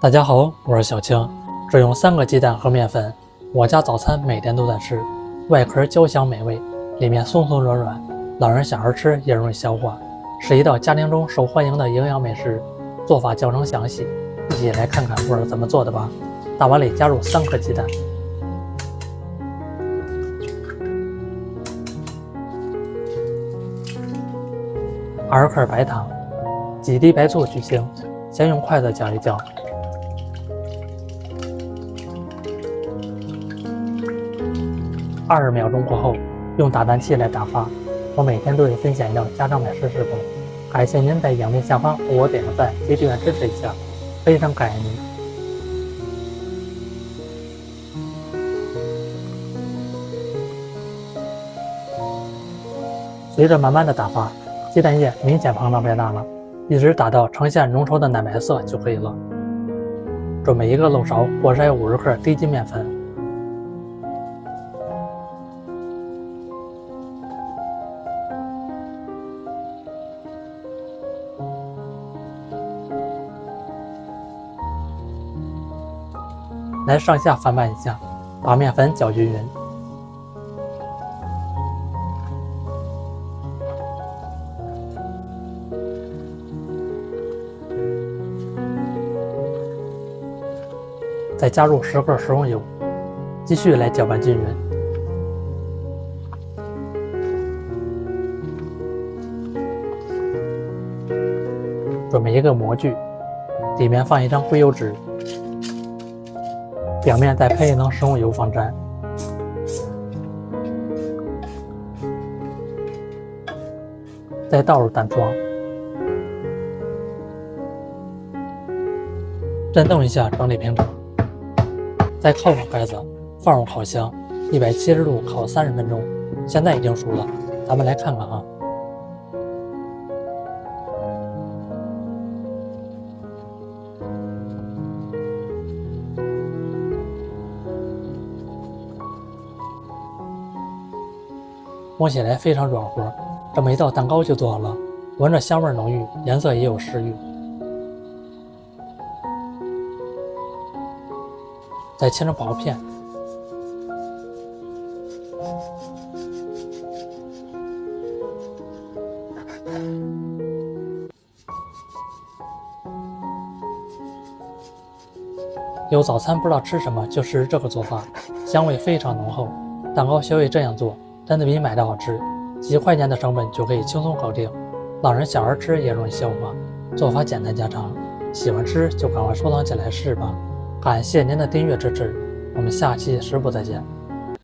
大家好，我是小青。只用3个鸡蛋和面粉，我家早餐每天都在吃，外壳焦香美味，里面松松软软，老人小孩吃也容易消化，是一道家庭中受欢迎的营养美食。做法较为详细，一起来看看我是怎么做的吧。大碗里加入3颗鸡蛋，2克白糖，几滴白醋去腥，先用筷子搅一搅。20秒钟过后，用打蛋器来打发。我每天都会分享一道家常美食视频，感谢您在影片下方为我点个赞及订阅支持一下，非常感谢您。随着慢慢的打发，鸡蛋液明显膨胀变大了，一直打到呈现浓稠的奶白色就可以了。准备一个漏勺，过筛50克低筋面粉。来上下翻拌一下，把面粉搅均匀。再加入10克食用油，继续来搅拌均匀。准备一个模具，里面放一张硅油纸，表面再喷一层食用油防粘。再倒入蛋霜，震动一下整理平整。再扣上盖子，放入烤箱，170度烤30分钟。现在已经熟了，咱们来看看啊。摸起来非常软和，这么一道蛋糕就做好了，闻着香味浓郁，颜色也有食欲。再切成薄片，有早餐不知道吃什么，就试试这个做法，香味非常浓厚。蛋糕学会这样做，真的比买的好吃，几块钱的成本就可以轻松搞定，老人小孩吃也容易消化，做法简单家常，喜欢吃就赶快收藏起来试吧。感谢您的订阅支持，我们下期食谱再见。